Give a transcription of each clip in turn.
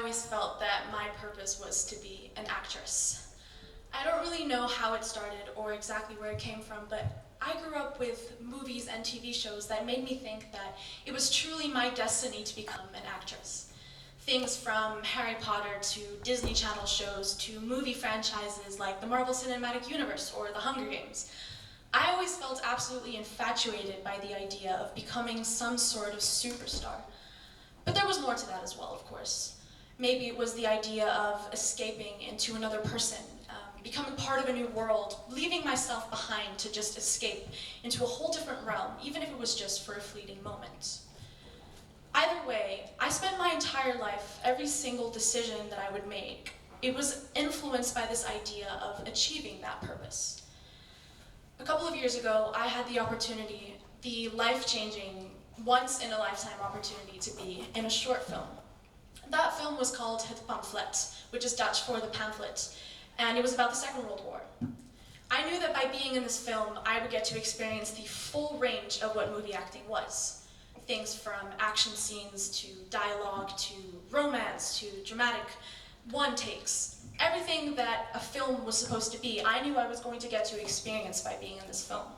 always felt that my purpose was to be an actress. I don't really know how it started or exactly where it came from, but I grew up with movies and TV shows that made me think that it was truly my destiny to become an actress. Things from Harry Potter to Disney Channel shows to movie franchises like the Marvel Cinematic Universe or the Hunger Games. I always felt absolutely infatuated by the idea of becoming some sort of superstar. But there was more to that as well, of course. Maybe it was the idea of escaping into another person, becoming part of a new world, leaving myself behind to just escape into a whole different realm, even if it was just for a fleeting moment. Either way, I spent my entire life, every single decision that I would make, it was influenced by this idea of achieving that purpose. A couple of years ago, I had the opportunity, the life-changing, once-in-a-lifetime opportunity to be in a short film. That film was called Het Pamflet, which is Dutch for the pamphlet, and it was about the Second World War. I knew that by being in this film, I would get to experience the full range of what movie acting was. Things from action scenes to dialogue to romance to dramatic one-takes. Everything that a film was supposed to be, I knew I was going to get to experience by being in this film.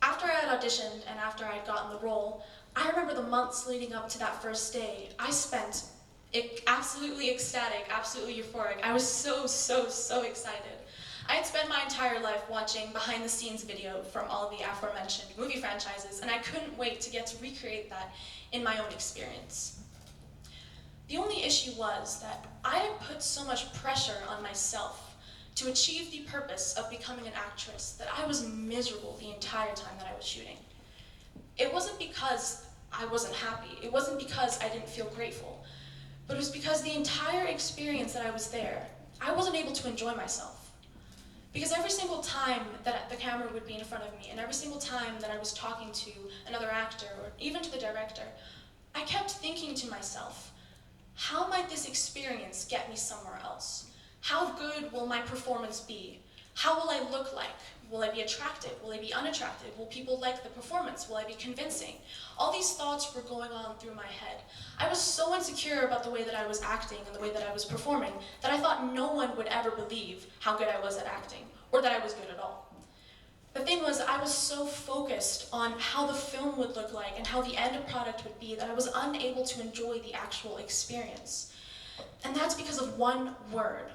After I had auditioned and after I had gotten the role, I remember the months leading up to that first day, I spent absolutely ecstatic, absolutely euphoric. I was so excited. I had spent my entire life watching behind-the-scenes video from all of the aforementioned movie franchises, and I couldn't wait to get to recreate that in my own experience. The only issue was that I had put so much pressure on myself to achieve the purpose of becoming an actress that I was miserable the entire time that I was shooting. It wasn't because I wasn't happy, it wasn't because I didn't feel grateful, but it was because the entire experience that I was there, I wasn't able to enjoy myself. Because every single time that the camera would be in front of me, and every single time that I was talking to another actor, or even to the director, I kept thinking to myself, how might this experience get me somewhere else? How good will my performance be? How will I look like? Will I be attractive? Will I be unattractive? Will people like the performance? Will I be convincing? All these thoughts were going on through my head. I was so insecure about the way that I was acting and the way that I was performing that I thought no one would ever believe how good I was at acting, or that I was good at all. The thing was, I was so focused on how the film would look like and how the end product would be that I was unable to enjoy the actual experience. And that's because of one word: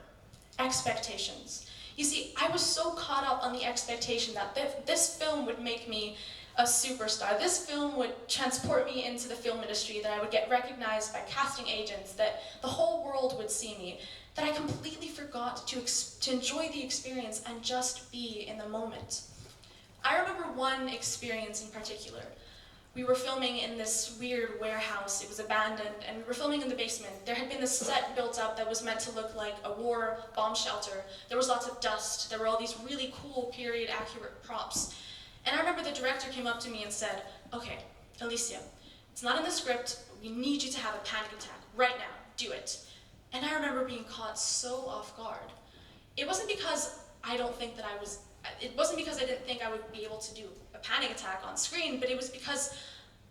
expectations. You see, I was so caught up on the expectation that this film would make me a superstar. This film would transport me into the film industry, that I would get recognized by casting agents, that the whole world would see me, that I completely forgot to enjoy the experience and just be in the moment. I remember one experience in particular. We were filming in this weird warehouse. It was abandoned, and we were filming in the basement. There had been this set built up that was meant to look like a war bomb shelter. There was lots of dust. There were all these really cool period-accurate props. And I remember the director came up to me and said, "Okay, Alicia, it's not in the script, but we need you to have a panic attack right now. Do it." And I remember being caught so off guard. It wasn't because I didn't think I would be able to do a panic attack on screen, but it was because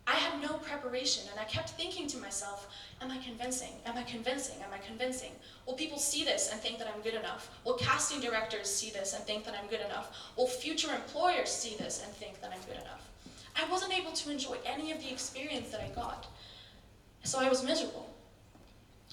I had no preparation, and I kept thinking to myself, am I convincing? Am I convincing? Am I convincing? Will people see this and think that I'm good enough? Will casting directors see this and think that I'm good enough? Will future employers see this and think that I'm good enough? I wasn't able to enjoy any of the experience that I got, so I was miserable.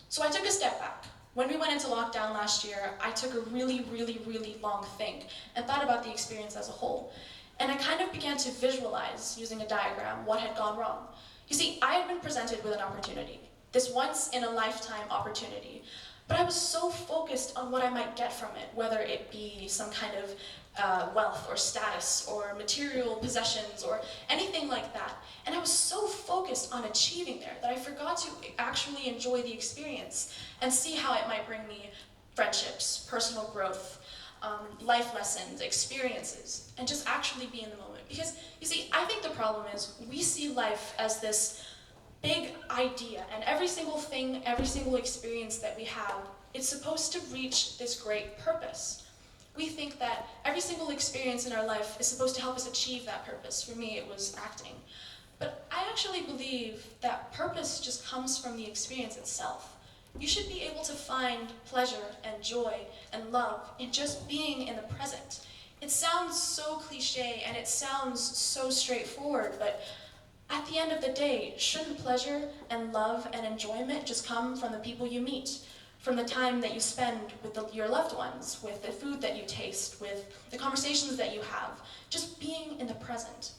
So I took a step back. When we went into lockdown last year, I took a really long think and thought about the experience as a whole. And I kind of began to visualize, using a diagram, what had gone wrong. You see, I had been presented with an opportunity, this once-in-a-lifetime opportunity, but I was so focused on what I might get from it, whether it be some kind of wealth or status or material possessions or anything like that. And I was so focused on achieving there that I forgot to actually enjoy the experience and see how it might bring me friendships, personal growth, life lessons, experiences, and just actually be in the moment. Because, you see, I think the problem is we see life as this big idea, and every single thing, every single experience that we have, it's supposed to reach this great purpose. We think that every single experience in our life is supposed to help us achieve that purpose. For me, it was acting. But I actually believe that purpose just comes from the experience itself. You should be able to find pleasure and joy and love in just being in the present. It sounds so cliche and it sounds so straightforward, but at the end of the day, shouldn't pleasure and love and enjoyment just come from the people you meet, from the time that you spend with your loved ones, with the food that you taste, with the conversations that you have, just being in the present?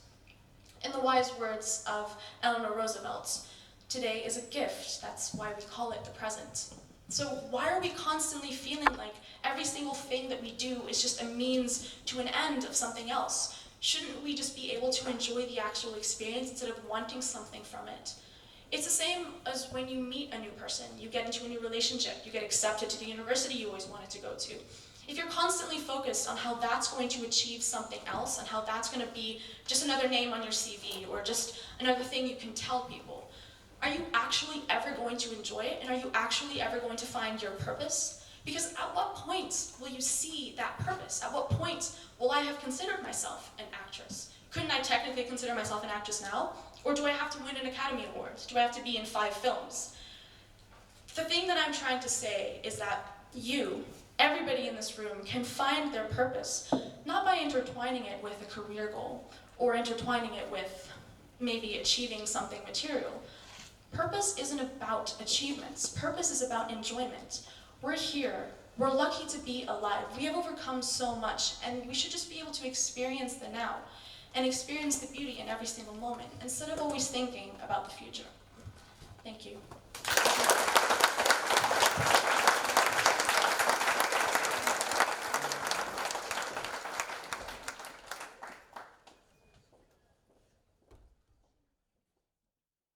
In the wise words of Eleanor Roosevelt, today is a gift, that's why we call it the present. So why are we constantly feeling like every single thing that we do is just a means to an end of something else? Shouldn't we just be able to enjoy the actual experience instead of wanting something from it? It's the same as when you meet a new person, you get into a new relationship, you get accepted to the university you always wanted to go to. If you're constantly focused on how that's going to achieve something else and how that's going to be just another name on your CV or just another thing you can tell people, are you actually ever going to enjoy it? And are you actually ever going to find your purpose? Because at what point will you see that purpose? At what point will I have considered myself an actress? Couldn't I technically consider myself an actress now? Or do I have to win an Academy Award? Do I have to be in 5 films? The thing that I'm trying to say is that you, everybody in this room, can find their purpose, not by intertwining it with a career goal, or intertwining it with maybe achieving something material. Purpose isn't about achievements. Purpose is about enjoyment. We're here. We're lucky to be alive. We have overcome so much, and we should just be able to experience the now and experience the beauty in every single moment instead of always thinking about the future. Thank you.